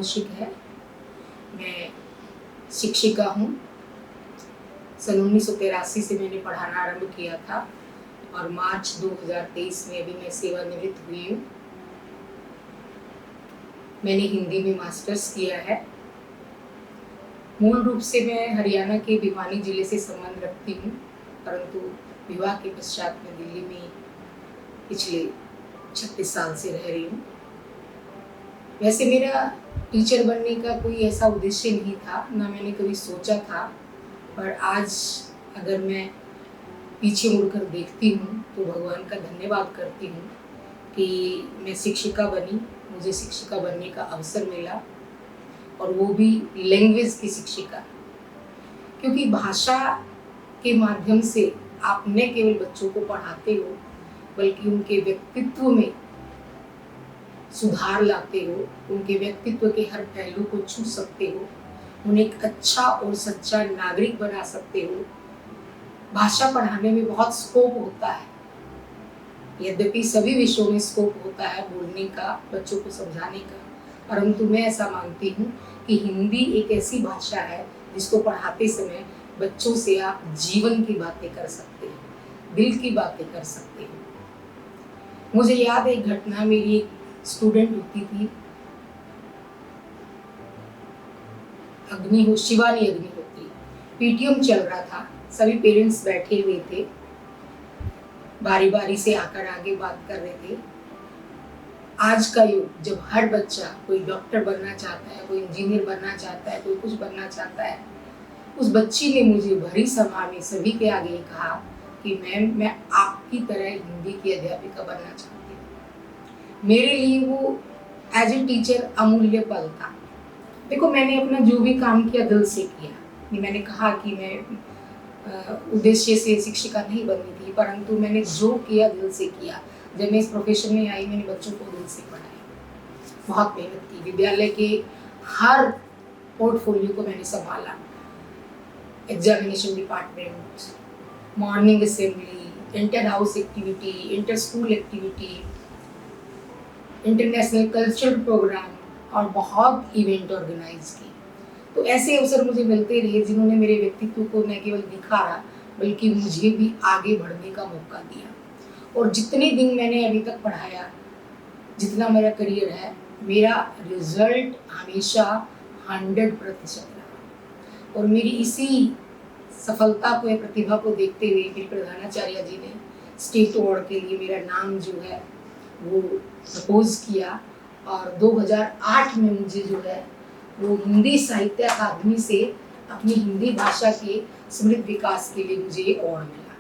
कौशिक है। मैं शिक्षिका हूँ। सन 1983 से मैंने पढ़ाना आरंभ किया था और मार्च 2023 में अभी मैं सेवानिवृत्त हुई हूँ। मैंने हिंदी में मास्टर्स किया है। मूल रूप से मैं हरियाणा के भिवानी जिले से संबंध रखती हूँ, परंतु विवाह के पश्चात मैं दिल्ली में पिछले 36 साल से रह रही हूँ। वैसे मेरा टीचर बनने का कोई ऐसा उद्देश्य नहीं था, ना मैंने कभी सोचा था, पर आज अगर मैं पीछे मुड़कर देखती हूँ तो भगवान का धन्यवाद करती हूँ कि मैं शिक्षिका बनी, मुझे शिक्षिका बनने का अवसर मिला, और वो भी लैंग्वेज की शिक्षिका। क्योंकि भाषा के माध्यम से आप न केवल बच्चों को पढ़ाते हो, बल्कि उनके व्यक्तित्व में सुधार लाते हो, उनके व्यक्तित्व के हर पहलू को छू सकते हो, उन्हें एक अच्छा और सच्चा नागरिक बना सकते हो। भाषा पढ़ाने में बहुत स्कोप होता है, यद्यपि सभी विषयों में स्कोप होता है बोलने का, बच्चों को समझाने का, परंतु मैं ऐसा मानती हूँ कि हिंदी एक ऐसी भाषा है जिसको पढ़ाते समय बच्चों से आप जीवन की बातें कर सकते हैं, दिल की बातें कर सकते हैं। मुझे याद है एक घटना, मेरी एक स्टूडेंट होती थी, शिवानी अग्निहोत्री। पीटीएम चल रहा था, सभी पेरेंट्स बैठे हुए थे, बारी बारी से आकर आगे बात कर रहे थे। आज का युग जब हर बच्चा कोई डॉक्टर बनना चाहता है, कोई इंजीनियर बनना चाहता है, कोई कुछ बनना चाहता है, उस बच्ची ने मुझे भरी सभा में सभी के आगे कहा कि मैम, मैं आपकी तरह हिंदी की अध्यापिका बनना चाहती हूँ। मेरे लिए वो एज ए टीचर अमूल्य पल था। देखो, मैंने अपना जो भी काम किया दिल से किया। मैंने कहा कि मैं उद्देश्य से शिक्षिका नहीं बननी थी, परंतु मैंने जो किया दिल से किया। जब मैं इस प्रोफेशन में आई, मैंने बच्चों को दिल से पढ़ाया, बहुत मेहनत की। विद्यालय के हर पोर्टफोलियो को मैंने संभाला, examination department, morning assembly, inter house activity, inter school activity, international cultural programme और बहुत इवेंट ऑर्गेनाइज की। तो ऐसे अवसर मुझे मिलते रहे जिन्होंने मेरे व्यक्तित्व को न केवल दिखाया, बल्कि मुझे भी आगे बढ़ने का मौका दिया। और जितने दिन मैंने अभी तक पढ़ाया, जितना मेरा करियर है, मेरा रिजल्ट हमेशा 100% रहा। और मेरी इसी सफलता को या प्रतिभा को देखते हुए मेरे प्रधानाचार्य जी ने स्टेट अवार्ड के लिए मेरा नाम जो है वो प्रपोज किया, और 2008 में मुझे जो है वो हिंदी साहित्य अकादमी से अपनी हिंदी भाषा के समृद्ध विकास के लिए मुझे ये अवार्ड मिला,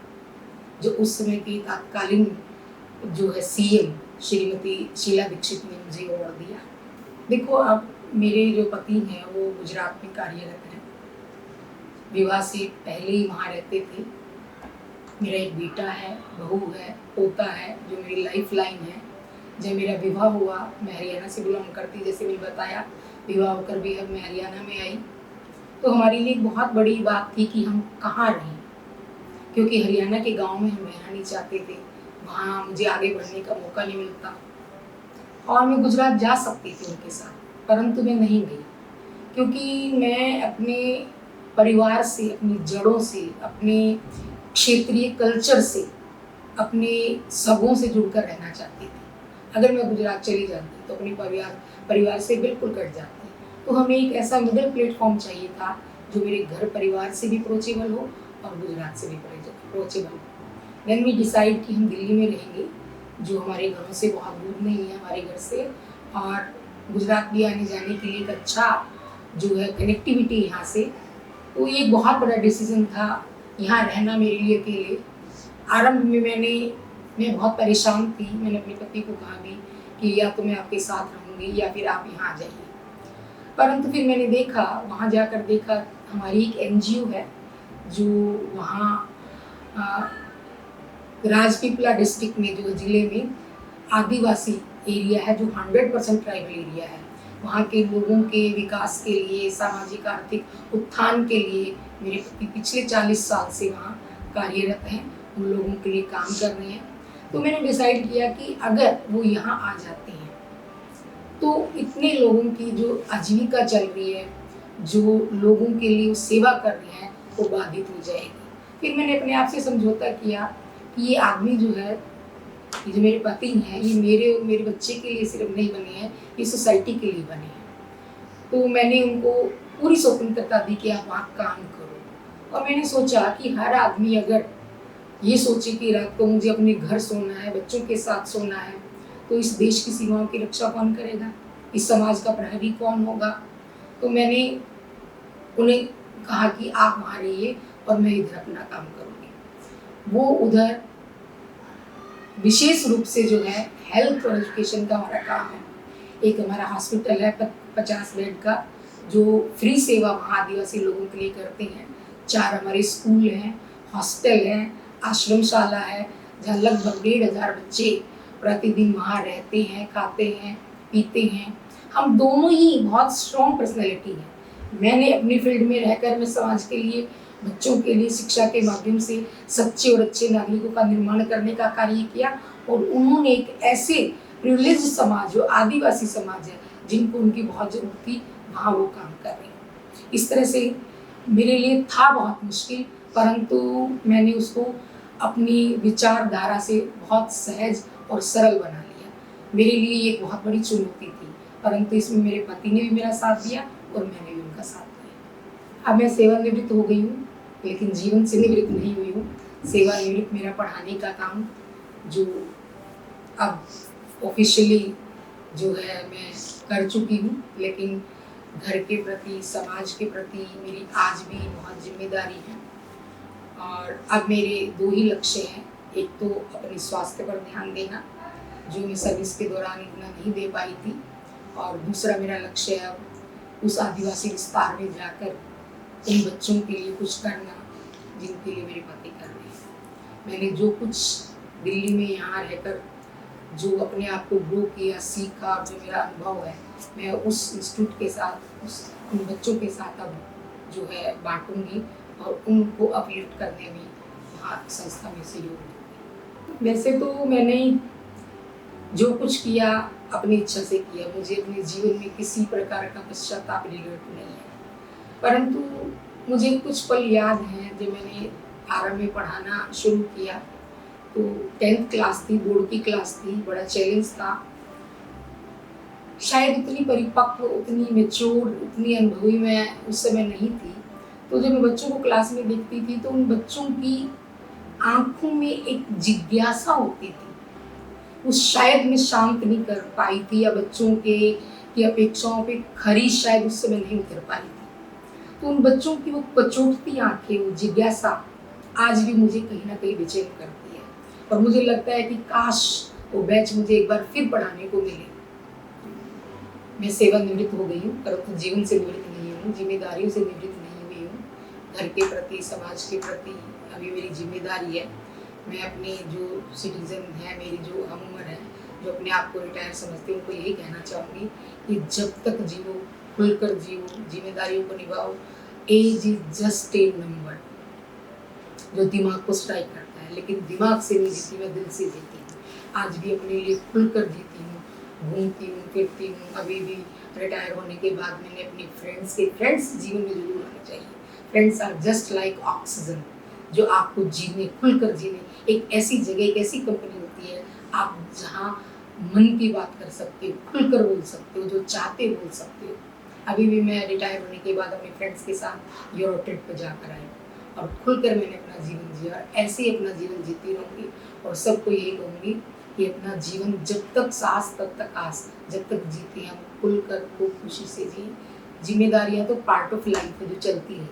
जो उस समय की तत्कालीन जो है सीएम श्रीमती शीला दीक्षित ने मुझे अवार्ड दिया। देखो, अब मेरे जो पति हैं वो गुजरात में कार्यरत हैं, विवाह से पहले ही वहाँ रहते थे। मेरा एक बेटा है, बहू है, पोता है, जो मेरी लाइफ लाइन है। जब मेरा विवाह हुआ, मैं हरियाणा से बिलोंग करती, जैसे मैंने बताया, विवाह होकर भी अब मैं हरियाणा में आई, तो हमारे लिए एक बहुत बड़ी बात थी कि हम कहाँ रहें, क्योंकि हरियाणा के गांव में हम रहना नहीं चाहते थे। वहाँ मुझे आगे बढ़ने का मौका नहीं मिलता, और मैं गुजरात जा सकती थी उनके साथ, परंतु मैं नहीं गई, क्योंकि मैं अपने परिवार से, अपनी जड़ों से, अपने क्षेत्रीय कल्चर से, अपने सबों से जुड़कर रहना चाहती थी। अगर मैं गुजरात चली जाती तो अपने परिवार से बिल्कुल कट जाती। तो हमें एक ऐसा मिडिल प्लेटफॉर्म चाहिए था जो मेरे घर परिवार से भी अप्रोचेबल हो और गुजरात से भी अप्रोचेबल हो। देन वी डिसाइड कि हम दिल्ली में रहेंगे, जो हमारे घरों से बहुत दूर नहीं है, हमारे घर से, और गुजरात भी आने जाने के लिए एक अच्छा जो है कनेक्टिविटी यहाँ से। तो ये एक बहुत बड़ा डिसीजन था यहाँ रहना मेरे लिए अकेले। आरंभ में मैं बहुत परेशान थी। मैंने अपने पति को कहा भी कि या तो मैं आपके साथ रहूँगी या फिर आप यहाँ आ जाइए, परंतु फिर मैंने देखा, वहाँ जाकर देखा, हमारी एक एनजीओ है जो वहाँ राजपीपला डिस्ट्रिक्ट में, जो जिले में आदिवासी एरिया है, जो 100% ट्राइबल एरिया है, वहाँ के लोगों के विकास के लिए, सामाजिक आर्थिक उत्थान के लिए मेरे पति पिछले 40 साल से वहाँ कार्यरत हैं, उन लोगों के लिए काम कर रहे हैं। तो मैंने डिसाइड किया कि अगर वो यहाँ आ जाते हैं तो इतने लोगों की जो आजीविका चल रही है, जो लोगों के लिए वो सेवा कर रहे हैं, वो बाधित हो जाएगी। फिर मैंने अपने आप से समझौता किया कि ये आदमी जो है, ये जो मेरे पति हैं, ये मेरे और मेरे बच्चे के लिए सिर्फ नहीं बने हैं, ये सोसाइटी के लिए बने हैं। तो मैंने उनको पूरी स्वतंत्रता दी कि आप वहाँ काम करो। और मैंने सोचा कि हर आदमी अगर ये सोचे कि रात को मुझे अपने घर सोना है, बच्चों के साथ सोना है, तो इस देश की सीमाओं की रक्षा कौन करेगा, इस समाज का प्रहरी कौन होगा। तो मैंने उन्हें कहा कि आप वहाँ रहिए और मैं इधर अपना काम करूँगी। वो उधर विशेष रूप से जो है हेल्थ और एजुकेशन का हमारा काम है। एक हमारा हॉस्पिटल है 50 बेड का, जो फ्री सेवा वहाँ आदिवासी लोगों के लिए करते हैं। 4 हमारे स्कूल हैं, हॉस्टल हैं, आश्रमशाला है, जहाँ लगभग 1,500 बच्चे प्रतिदिन वहाँ रहते हैं, खाते हैं, पीते हैं। हम दोनों ही बहुत स्ट्रॉन्ग पर्सनैलिटी हैं। मैंने अपनी फील्ड में रहकर मैं समाज के लिए, बच्चों के लिए शिक्षा के माध्यम से सच्चे और अच्छे नागरिकों का निर्माण करने का कार्य किया, और उन्होंने एक ऐसे प्रिविलेज समाज, जो आदिवासी समाज है, जिनको उनकी बहुत जरूरत थी, वहाँ वो काम कर रहे हैं। इस तरह से मेरे लिए था बहुत मुश्किल, परंतु मैंने उसको अपनी विचारधारा से बहुत सहज और सरल बना लिया। मेरे लिए ये एक बहुत बड़ी चुनौती थी, परंतु इसमें मेरे पति ने भी मेरा साथ दिया और मैंने भी उनका साथ दिया। अब मैं सेवानिवृत्त हो गई हूँ, लेकिन जीवन से निवृत्त नहीं हुई हूँ। सेवानिवृत्त मेरा पढ़ाने का काम, जो अब ऑफिशियली जो है मैं कर चुकी हूँ, लेकिन घर के प्रति, समाज के प्रति मेरी आज भी बहुत जिम्मेदारी है। और अब मेरे 2 ही लक्ष्य हैं। एक तो अपने स्वास्थ्य पर ध्यान देना, जो मैं सर्विस के दौरान इतना नहीं दे पाई थी, और दूसरा मेरा लक्ष्य है अब उस आदिवासी विस्तार में जाकर उन बच्चों के लिए कुछ करना जिनके लिए मेरे पति कर रहे हैं। मैंने जो कुछ दिल्ली में यहाँ रहकर जो अपने आप को ग्रो किया, सीखा, जो मेरा अनुभव है, मैं उस इंस्टीट्यूट के साथ, उन बच्चों के साथ अब जो है बांटूंगी और उनको अपलिफ्ट करने में वहाँ संस्था में सहयोग दूंगी। वैसे तो मैंने जो कुछ किया अपनी इच्छा से किया, मुझे अपने जीवन में किसी प्रकार का पश्चाताप रिग्रेट नहीं है, परंतु मुझे कुछ पल याद हैं जब मैंने आरंभ में पढ़ाना शुरू किया। तो 10th क्लास थी, बोर्ड की क्लास थी, बड़ा चैलेंज था। शायद उतनी परिपक्व, उतनी मैच्योर, उतनी अनुभवी मैं उस समय नहीं थी। तो जब मैं बच्चों को क्लास में देखती थी, तो उन बच्चों की आंखों में एक जिज्ञासा होती थी, वो शायद मैं शांत नहीं कर पाई थी, या बच्चों की अपेक्षाओं पे खरी शायद उस समय नहीं उतर पाई थी। तो उन बच्चों की वो कचोटती आंखें, वो जिज्ञासा आज भी मुझे कहीं ना कहीं बेचैन करती है, और मुझे लगता है कि काश वो बैच मुझे एक बार फिर पढ़ाने को मिले। मैं सेवानिवृत्त हो गई हूँ, परंतु जीवन से निवृत्त नहीं हूँ, जिम्मेदारियों से निवृत्त नहीं हुई हूँ। घर के प्रति, समाज के प्रति अभी मेरी जिम्मेदारी है। मैं अपने जो सिटीजन हैं, मेरी जो हम उम्र है, जो अपने आप को रिटायर समझते हैं, उनको यही कहना चाहूँगी कि जब तक जियो, खुलकर जियो, जिम्मेदारियों को निभाओ। Age is just a number जो दिमाग को स्ट्राइक करता है, लेकिन दिमाग से नहीं जीती, मैं दिल से जीती हूँ। आज भी अपने लिए खुलकर जीती हूँ, घूमती हूँ, फिरती हूँ। अभी भी रिटायर होने के बाद मैंने अपने फ्रेंड्स जीवन में जरूर आना चाहिए। Friends are just like oxygen, जो आपको जीने, खुलकर जीने, एक ऐसी जगह, एक ऐसी कंपनी होती है आप जहाँ मन की बात कर सकते हो, खुलकर बोल सकते हो, जो चाहते बोल सकते हो। अभी भी मैं रिटायर होने के बाद अपने फ्रेंड्स के साथ यूरोप ट्रिप पर जाकर आई और खुलकर मैंने अपना जीवन जिया, और ऐसे ही अपना जीवन जीती रहूँगी। और सबको यही कहूँगी कि अपना जीवन जब तक सांस तब तक आस, जब तक जीते हैं हम खुलकर, खूब खुशी से जिए। जिम्मेदारियाँ तो पार्ट ऑफ लाइफ है जो चलती है,